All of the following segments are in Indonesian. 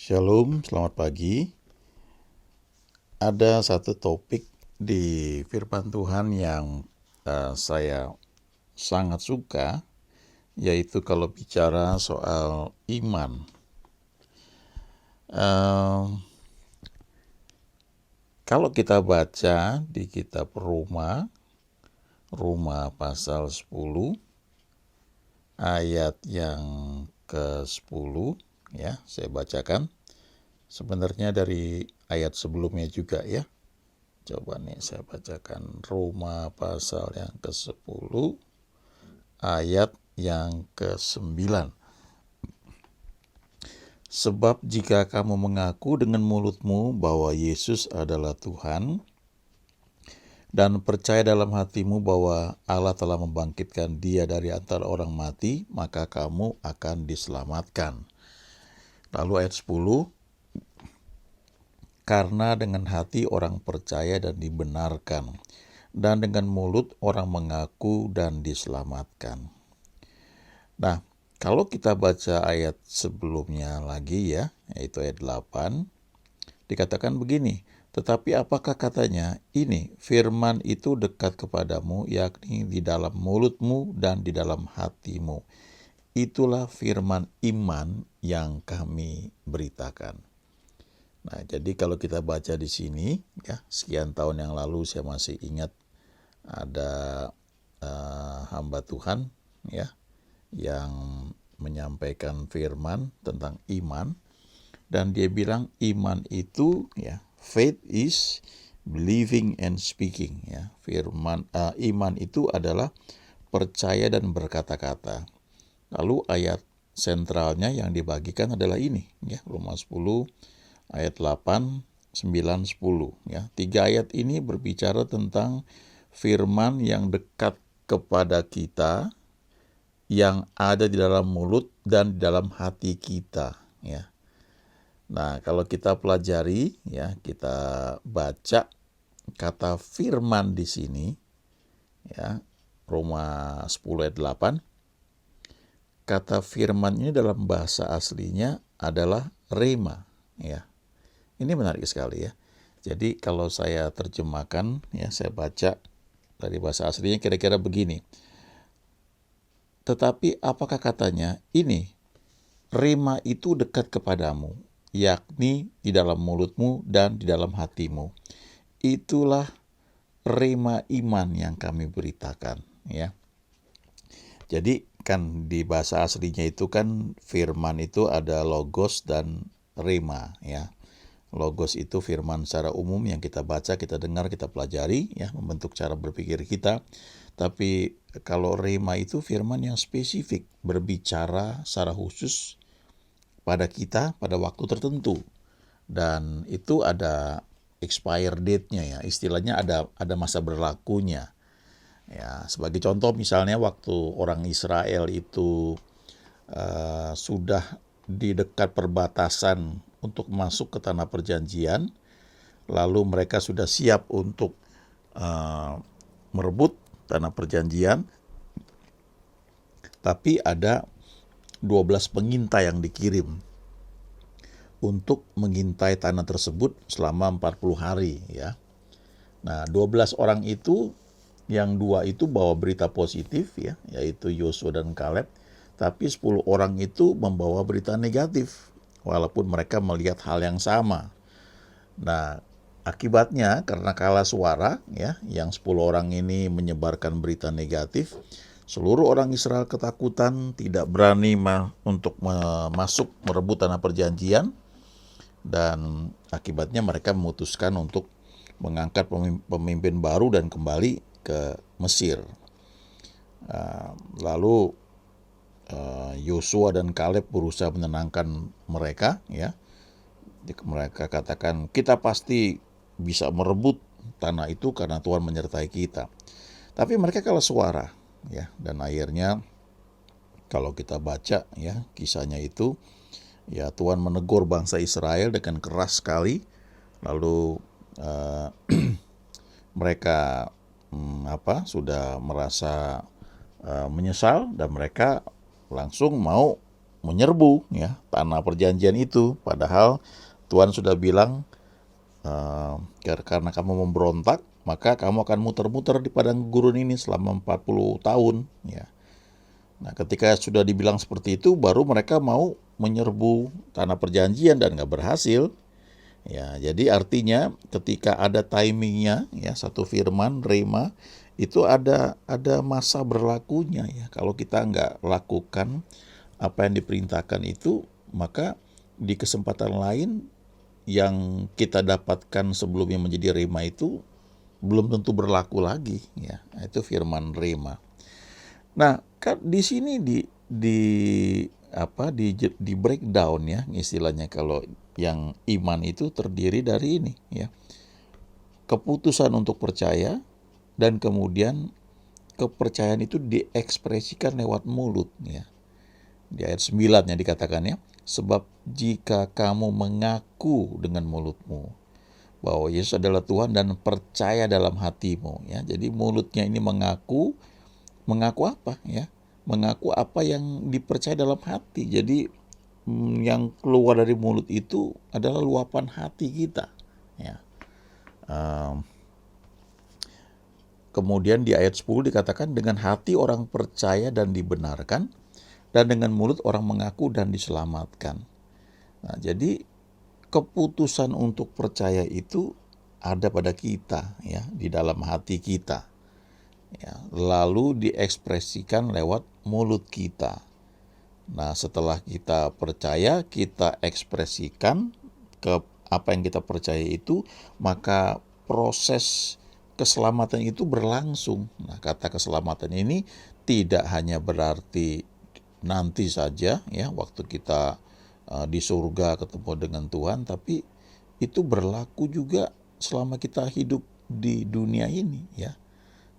Shalom, selamat pagi. Ada satu topik di firman Tuhan yang saya sangat suka, yaitu kalau bicara soal iman. Eh, Kalau kita baca di kitab Roma pasal 10, ayat yang ke-10, ya, saya bacakan. Sebenarnya dari ayat sebelumnya juga ya. Coba nih saya bacakan Roma pasal yang ke-10 ayat yang ke-9. Sebab jika kamu mengaku dengan mulutmu bahwa Yesus adalah Tuhan dan percaya dalam hatimu bahwa Allah telah membangkitkan Dia dari antara orang mati, maka kamu akan diselamatkan. Lalu ayat 10, karena dengan hati orang percaya dan dibenarkan, dan dengan mulut orang mengaku dan diselamatkan. Nah, kalau kita baca ayat sebelumnya lagi ya, yaitu ayat 8, dikatakan begini, tetapi apakah katanya? Ini, firman itu dekat kepadamu, yakni di dalam mulutmu dan di dalam hatimu. Itulah firman iman yang kami beritakan. Nah, jadi kalau kita baca di sini, ya, sekian tahun yang lalu saya masih ingat ada hamba Tuhan, ya, yang menyampaikan firman tentang iman, dan dia bilang iman itu, ya, faith is believing and speaking, ya. Iman itu adalah percaya dan berkata-kata. Lalu ayat sentralnya yang dibagikan adalah ini, ya, Roma 10 ayat 8, 9, 10. Ya. 3 ayat ini berbicara tentang firman yang dekat kepada kita, yang ada di dalam mulut dan di dalam hati kita. Ya. Nah, kalau kita pelajari, ya, kita baca kata firman di sini, ya, Roma 10 ayat 8, kata firman ini dalam bahasa aslinya adalah rema. Ya. Ini menarik sekali ya. Jadi kalau saya terjemahkan, ya, saya baca dari bahasa aslinya kira-kira begini. Tetapi apakah katanya? Ini, rema itu dekat kepadamu, yakni di dalam mulutmu dan di dalam hatimu. Itulah rema iman yang kami beritakan, ya. Jadi kan di bahasa aslinya itu kan firman itu ada logos dan rema, ya. Logos itu firman secara umum yang kita baca, kita dengar, kita pelajari, ya, membentuk cara berpikir kita. Tapi kalau rema itu firman yang spesifik, berbicara secara khusus pada kita pada waktu tertentu. Dan itu ada expire date-nya, ya, istilahnya ada masa berlakunya. Ya, sebagai contoh misalnya waktu orang Israel itu sudah di dekat perbatasan untuk masuk ke tanah perjanjian, lalu mereka sudah siap untuk merebut tanah perjanjian, tapi ada 12 pengintai yang dikirim untuk mengintai tanah tersebut selama 40 hari, ya. Nah, 12 orang itu, yang 2 itu bawa berita positif, ya, yaitu Yosua dan Kaleb, tapi 10 orang itu membawa berita negatif, walaupun mereka melihat hal yang sama. Nah, akibatnya karena kalah suara, ya, yang 10 orang ini menyebarkan berita negatif, seluruh orang Israel ketakutan, tidak berani untuk masuk merebut tanah perjanjian, dan akibatnya mereka memutuskan untuk mengangkat pemimpin baru dan kembali ke Mesir. Lalu Yosua dan Kaleb berusaha menenangkan mereka, ya. Mereka katakan, kita pasti bisa merebut tanah itu karena Tuhan menyertai kita. Tapi mereka kalah suara, ya. Dan akhirnya kalau kita baca, ya, kisahnya itu, ya, Tuhan menegur bangsa Israel dengan keras sekali. Lalu mereka sudah merasa menyesal, dan mereka langsung mau menyerbu ya tanah perjanjian itu. Padahal Tuhan sudah bilang, karena kamu memberontak, maka kamu akan muter-muter di padang gurun ini selama 40 tahun ya. Nah, ketika sudah dibilang seperti itu, baru mereka mau menyerbu tanah perjanjian dan nggak berhasil. Ya, jadi artinya ketika ada timingnya, ya satu firman rema itu ada masa berlakunya ya. Kalau kita nggak lakukan apa yang diperintahkan itu, maka di kesempatan lain yang kita dapatkan sebelumnya menjadi rema itu belum tentu berlaku lagi ya. Itu firman rema. Nah, kan di sini di breakdown ya istilahnya, kalau yang iman itu terdiri dari ini ya. Keputusan untuk percaya, dan kemudian kepercayaan itu diekspresikan lewat mulut ya. Di ayat 9 yang dikatakan ya, sebab jika kamu mengaku dengan mulutmu bahwa Yesus adalah Tuhan dan percaya dalam hatimu ya. Jadi mulutnya ini mengaku apa ya? Mengaku apa yang dipercaya dalam hati. Jadi yang keluar dari mulut itu adalah luapan hati kita ya. Kemudian di ayat 10 dikatakan, dengan hati orang percaya dan dibenarkan, dan dengan mulut orang mengaku dan diselamatkan. Nah, jadi keputusan untuk percaya itu ada pada kita ya, di dalam hati kita ya, lalu diekspresikan lewat mulut kita. Nah, setelah kita percaya, kita ekspresikan ke apa yang kita percaya itu, maka proses keselamatan itu berlangsung. Nah, kata keselamatan ini tidak hanya berarti nanti saja ya, waktu kita di surga ketemu dengan Tuhan, tapi itu berlaku juga selama kita hidup di dunia ini ya.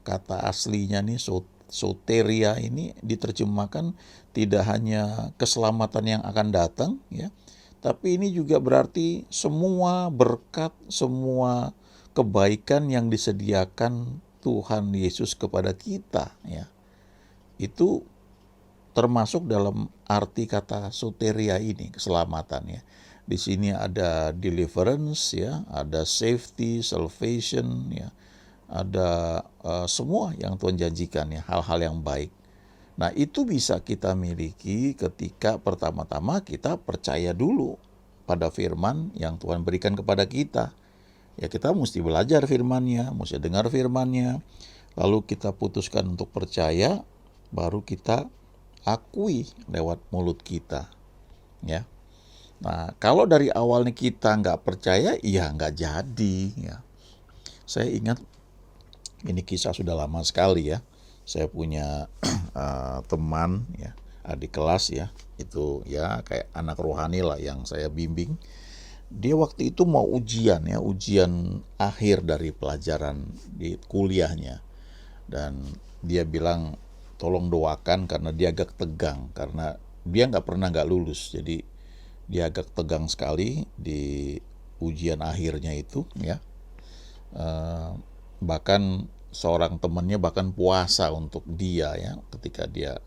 Kata aslinya nih soteria ini diterjemahkan tidak hanya keselamatan yang akan datang ya, tapi ini juga berarti semua berkat, semua kebaikan yang disediakan Tuhan Yesus kepada kita ya. Itu termasuk dalam arti kata soteria ini, keselamatan ya. Di sini ada deliverance ya, ada safety, salvation ya. Ada semua yang Tuhan janjikan ya, hal-hal yang baik. Nah, itu bisa kita miliki ketika pertama-tama kita percaya dulu pada firman yang Tuhan berikan kepada kita. Ya, kita mesti belajar firman-Nya, mesti dengar firman-Nya, lalu kita putuskan untuk percaya, baru kita akui lewat mulut kita. Ya. Nah, kalau dari awalnya kita nggak percaya, ya nggak jadi. Ya. Saya ingat, ini kisah sudah lama sekali ya. Saya punya teman ya, adik kelas ya, itu ya kayak anak rohani lah yang saya bimbing. Dia waktu itu mau ujian ya, ujian akhir dari pelajaran di kuliahnya. Dan dia bilang tolong doakan karena dia agak tegang, karena dia nggak lulus. Jadi dia agak tegang sekali di ujian akhirnya itu ya. Bahkan seorang temannya bahkan puasa untuk dia ya, ketika dia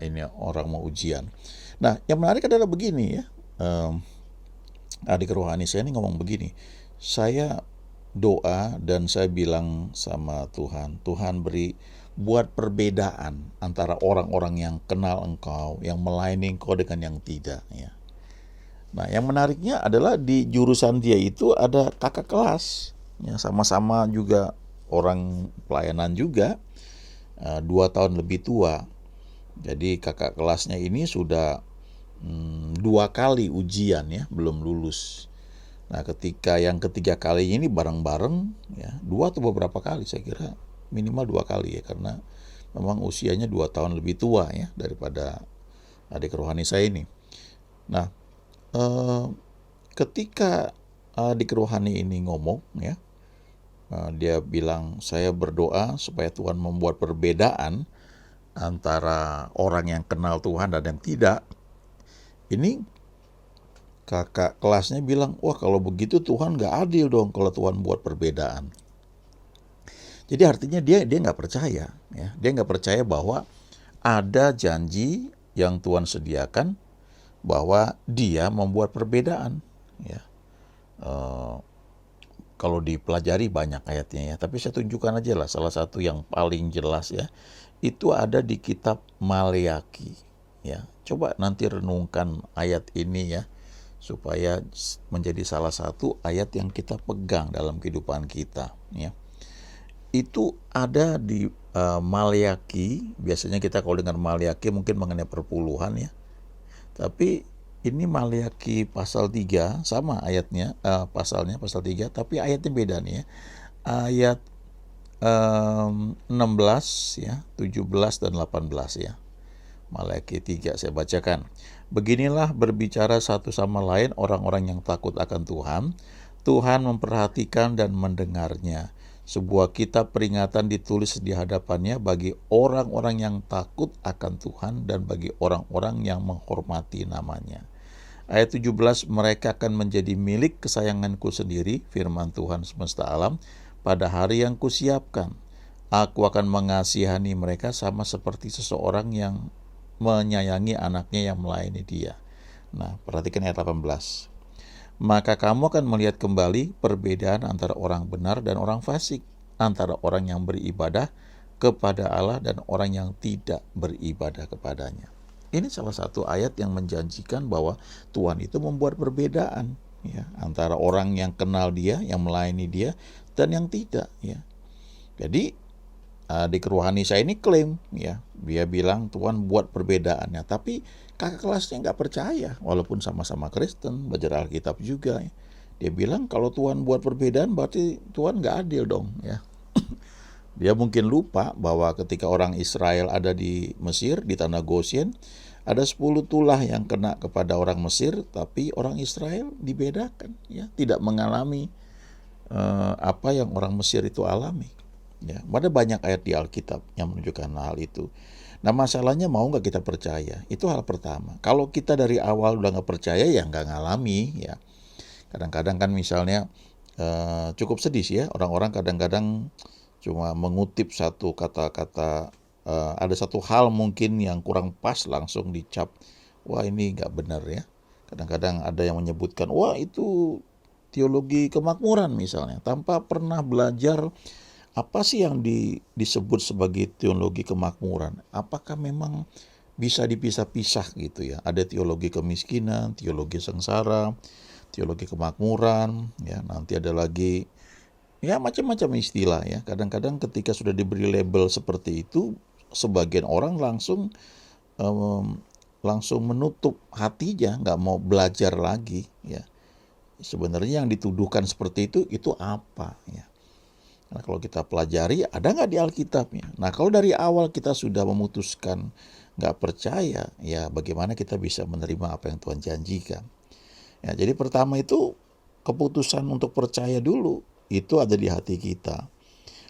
ini orang mau ujian. Nah, yang menarik adalah begini ya, adik rohani saya ini ngomong begini, saya doa dan saya bilang sama Tuhan, Tuhan beri buat perbedaan antara orang-orang yang kenal Engkau, yang melayani Engkau dengan yang tidak ya. Nah, yang menariknya adalah di jurusan dia itu ada kakak kelas ya, sama-sama juga orang pelayanan juga, 2 tahun lebih tua. Jadi kakak kelasnya ini sudah 2 kali ujian ya, belum lulus. Nah, ketika yang ketiga kali ini bareng-bareng ya, 2 atau beberapa kali, saya kira minimal 2 kali ya, karena memang usianya 2 tahun lebih tua ya daripada adik rohani saya ini. Nah, ketika adik rohani ini ngomong ya, dia bilang, saya berdoa supaya Tuhan membuat perbedaan antara orang yang kenal Tuhan dan yang tidak. Ini kakak kelasnya bilang, wah kalau begitu Tuhan gak adil dong kalau Tuhan buat perbedaan. Jadi artinya dia nggak percaya ya, dia nggak percaya bahwa ada janji, yang Tuhan sediakan, bahwa Dia membuat perbedaan. Ya, kalau dipelajari banyak ayatnya ya, tapi saya tunjukkan aja lah salah satu yang paling jelas ya. Itu ada di kitab Maleaki. Ya, coba nanti renungkan ayat ini ya, supaya menjadi salah satu ayat yang kita pegang dalam kehidupan kita. Ya, itu ada di Maleaki. Biasanya kita kalau dengar Maleaki mungkin mengenai perpuluhan ya. Tapi ini Maleaki pasal 3 sama ayatnya, pasalnya pasal 3, tapi ayatnya beda nih ya. Ayat 16 ya, 17 dan 18 ya. Maleaki 3 saya bacakan. Beginilah berbicara satu sama lain orang-orang yang takut akan Tuhan. Tuhan memperhatikan dan mendengarnya. Sebuah kitab peringatan ditulis di hadapannya bagi orang-orang yang takut akan Tuhan dan bagi orang-orang yang menghormati namanya. Ayat 17, mereka akan menjadi milik kesayanganku sendiri, firman Tuhan semesta alam, pada hari yang kusiapkan. Aku akan mengasihani mereka sama seperti seseorang yang menyayangi anaknya yang melayani dia. Nah, perhatikan ayat 18. Maka kamu akan melihat kembali perbedaan antara orang benar dan orang fasik, antara orang yang beribadah kepada Allah dan orang yang tidak beribadah kepadanya. Ini salah satu ayat yang menjanjikan bahwa Tuhan itu membuat perbedaan ya, antara orang yang kenal Dia, yang melayani Dia, dan yang tidak ya. Jadi adik rohani saya ini klaim ya, dia bilang Tuhan buat perbedaannya, tapi kakak kelasnya nggak percaya, walaupun sama-sama Kristen, belajar Alkitab juga ya. Dia bilang kalau Tuhan buat perbedaan berarti Tuhan nggak adil dong ya. Dia mungkin lupa bahwa ketika orang Israel ada di Mesir, di tanah Goshen, ada 10 tulah yang kena kepada orang Mesir, tapi orang Israel dibedakan ya, tidak mengalami apa yang orang Mesir itu alami. Ya, ada banyak ayat di Alkitab yang menunjukkan hal itu. Nah, masalahnya mau nggak kita percaya? Itu hal pertama. Kalau kita dari awal udah nggak percaya, ya nggak ngalami. Ya, kadang-kadang kan misalnya cukup sedih sih ya. Orang-orang kadang-kadang cuma mengutip satu kata-kata, ada satu hal mungkin yang kurang pas langsung dicap, wah ini nggak benar ya. Kadang-kadang ada yang menyebutkan, wah itu teologi kemakmuran misalnya, tanpa pernah belajar apa sih yang disebut sebagai teologi kemakmuran? Apakah memang bisa dipisah-pisah gitu ya? Ada teologi kemiskinan, teologi sengsara, teologi kemakmuran, ya nanti ada lagi ya macam-macam istilah ya. Kadang-kadang ketika sudah diberi label seperti itu, sebagian orang langsung menutup hatinya, nggak mau belajar lagi ya. Sebenarnya yang dituduhkan seperti itu apa ya? Nah, kalau kita pelajari, ada nggak di Alkitabnya? Nah, kalau dari awal kita sudah memutuskan nggak percaya, ya bagaimana kita bisa menerima apa yang Tuhan janjikan? Ya, jadi pertama itu keputusan untuk percaya dulu, itu ada di hati kita.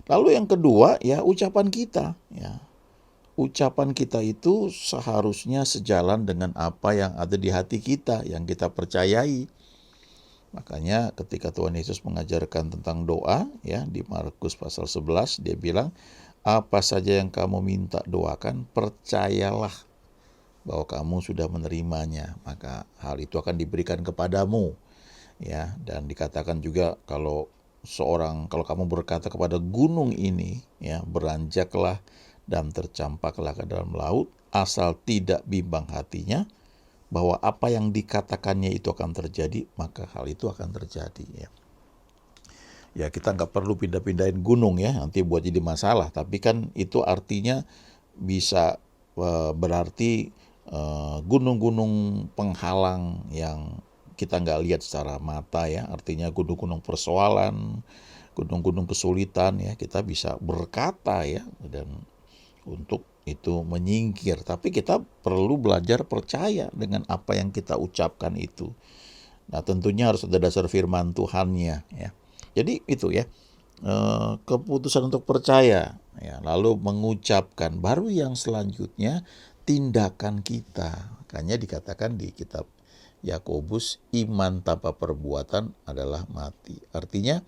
Lalu yang kedua, ya ucapan kita. Ya, ucapan kita itu seharusnya sejalan dengan apa yang ada di hati kita, yang kita percayai. Makanya ketika Tuhan Yesus mengajarkan tentang doa ya di Markus pasal 11, dia bilang, apa saja yang kamu minta doakan, percayalah bahwa kamu sudah menerimanya, maka hal itu akan diberikan kepadamu. Ya, dan dikatakan juga kalau kamu berkata kepada gunung ini, ya, beranjaklah dan tercampaklah ke dalam laut, asal tidak bimbang hatinya, bahwa apa yang dikatakannya itu akan terjadi, maka hal itu akan terjadi ya. Ya kita nggak perlu pindah-pindahin gunung ya, nanti buat jadi masalah. Tapi kan itu artinya bisa berarti gunung-gunung penghalang yang kita nggak lihat secara mata ya. Artinya gunung-gunung persoalan, gunung-gunung kesulitan ya, kita bisa berkata ya, dan untuk itu menyingkir. Tapi kita perlu belajar percaya dengan apa yang kita ucapkan itu. Nah tentunya harus ada dasar firman Tuhannya ya. Jadi itu ya, keputusan untuk percaya ya, lalu mengucapkan, baru yang selanjutnya tindakan kita. Makanya dikatakan di kitab Yakobus, iman tanpa perbuatan adalah mati. Artinya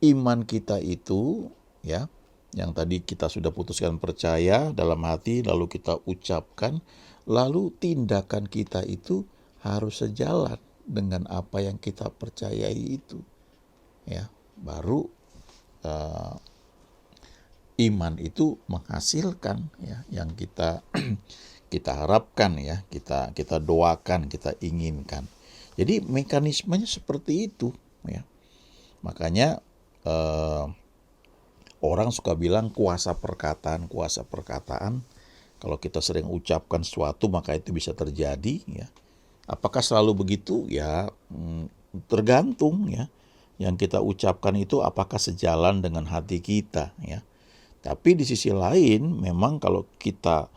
iman kita itu ya, yang tadi kita sudah putuskan percaya dalam hati, lalu kita ucapkan, lalu tindakan kita itu harus sejalan dengan apa yang kita percayai itu, ya. Baru iman itu menghasilkan, ya, yang kita kita harapkan, ya, kita doakan, kita inginkan. Jadi mekanismenya seperti itu, ya. Makanya orang suka bilang kuasa perkataan. Kalau kita sering ucapkan sesuatu maka itu bisa terjadi, ya. Apakah selalu begitu? Ya, tergantung, ya. Yang kita ucapkan itu apakah sejalan dengan hati kita, ya. Tapi di sisi lain memang kalau kita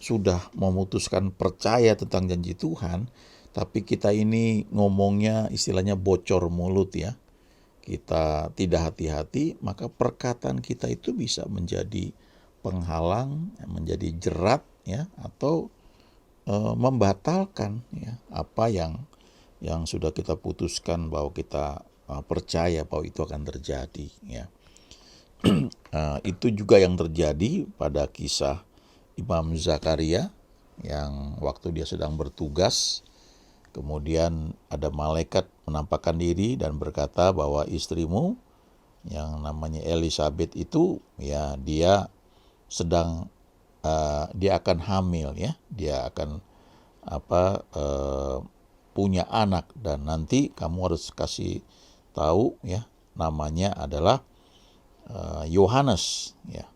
sudah memutuskan percaya tentang janji Tuhan, tapi kita ini ngomongnya istilahnya bocor mulut, ya. Kita tidak hati-hati, maka perkataan kita itu bisa menjadi penghalang, menjadi jerat, ya, atau membatalkan, ya, apa yang sudah kita putuskan bahwa kita percaya bahwa itu akan terjadi, ya. Itu juga yang terjadi pada kisah Imam Zakaria yang waktu dia sedang bertugas, kemudian ada malaikat menampakkan diri dan berkata bahwa istrimu yang namanya Elizabeth itu, ya, dia akan hamil, ya. Dia akan punya anak dan nanti kamu harus kasih tahu, ya, namanya adalah Yohanes, ya.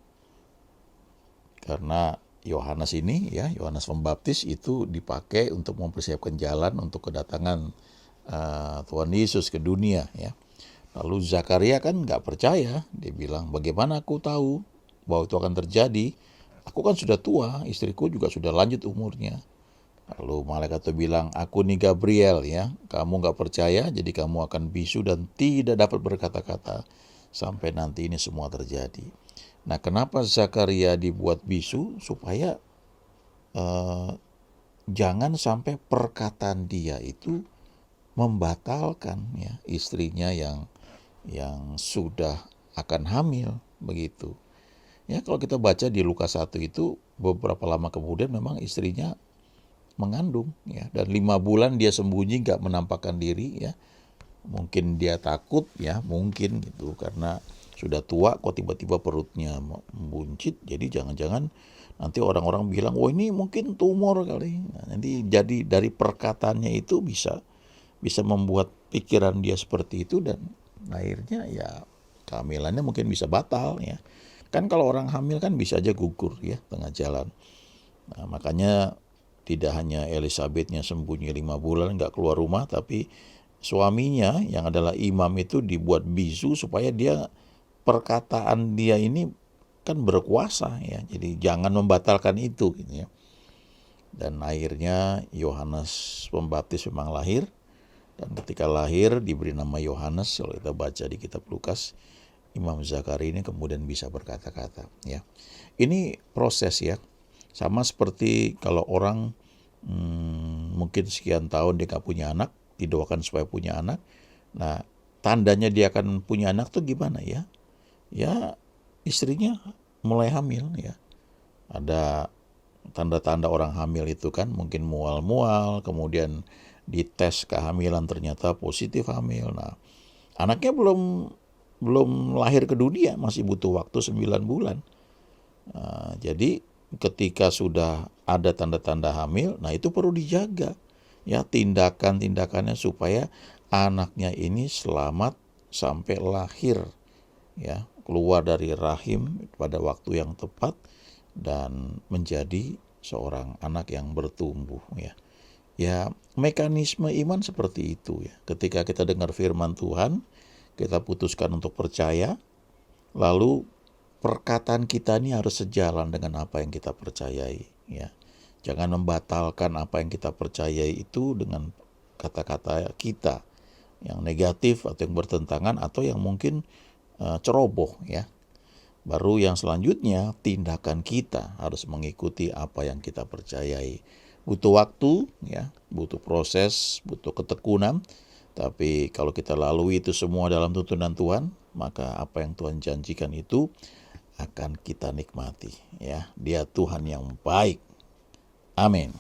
Karena Yohanes ini, ya, Yohanes Pembaptis itu dipakai untuk mempersiapkan jalan untuk kedatangan Tuhan Yesus ke dunia, ya. Lalu Zakaria kan nggak percaya, dia bilang, bagaimana aku tahu bahwa itu akan terjadi? Aku kan sudah tua, istriku juga sudah lanjut umurnya. Lalu malaikat itu bilang, aku nih Gabriel, ya, kamu nggak percaya, jadi kamu akan bisu dan tidak dapat berkata-kata sampai nanti ini semua terjadi. Nah, kenapa Zakaria dibuat bisu? Supaya jangan sampai perkataan dia itu membatalkan, ya, istrinya yang sudah akan hamil, begitu. Ya, kalau kita baca di Lukas 1 itu beberapa lama kemudian memang istrinya mengandung, ya, dan 5 bulan dia sembunyi gak menampakkan diri, ya. Mungkin dia takut, ya, mungkin gitu, karena sudah tua kok tiba-tiba perutnya membuncit. Jadi jangan-jangan nanti orang-orang bilang, oh ini mungkin tumor kali. Nah, nanti jadi dari perkataannya itu bisa membuat pikiran dia seperti itu dan akhirnya, ya, kehamilannya mungkin bisa batal, ya. Kan kalau orang hamil kan bisa aja gugur, ya, tengah jalan. Nah, makanya tidak hanya Elizabethnya sembunyi 5 bulan gak keluar rumah, tapi suaminya yang adalah imam itu dibuat bisu supaya dia, perkataan dia ini kan berkuasa, ya. Jadi jangan membatalkan itu, gitu, ya. Dan akhirnya Yohanes Pembaptis memang lahir. Dan ketika lahir diberi nama Yohanes. Kalau kita baca di kitab Lukas, Imam Zakaria ini kemudian bisa berkata-kata, ya. Ini proses, ya. Sama seperti kalau orang mungkin sekian tahun dia gak punya anak, didoakan supaya punya anak. Nah, tandanya dia akan punya anak tuh gimana, ya? Ya, istrinya mulai hamil, ya. Ada tanda-tanda orang hamil itu kan, mungkin mual-mual, kemudian dites kehamilan ternyata positif hamil. Nah, anaknya belum lahir ke dunia, masih butuh waktu 9 bulan. Nah, jadi ketika sudah ada tanda-tanda hamil, nah itu perlu dijaga, ya, tindakan-tindakannya supaya anaknya ini selamat sampai lahir, ya, keluar dari rahim pada waktu yang tepat dan menjadi seorang anak yang bertumbuh, ya. Ya, mekanisme iman seperti itu, ya. Ketika kita dengar firman Tuhan, kita putuskan untuk percaya, lalu perkataan kita ini harus sejalan dengan apa yang kita percayai, ya. Jangan membatalkan apa yang kita percayai itu dengan kata-kata kita yang negatif atau yang bertentangan atau yang mungkin ceroboh, ya. Baru yang selanjutnya, tindakan kita harus mengikuti apa yang kita percayai. Butuh waktu, ya, butuh proses, butuh ketekunan. Tapi kalau kita lalui itu semua dalam tuntunan Tuhan, maka apa yang Tuhan janjikan itu akan kita nikmati, ya. Dia Tuhan yang baik, Amin.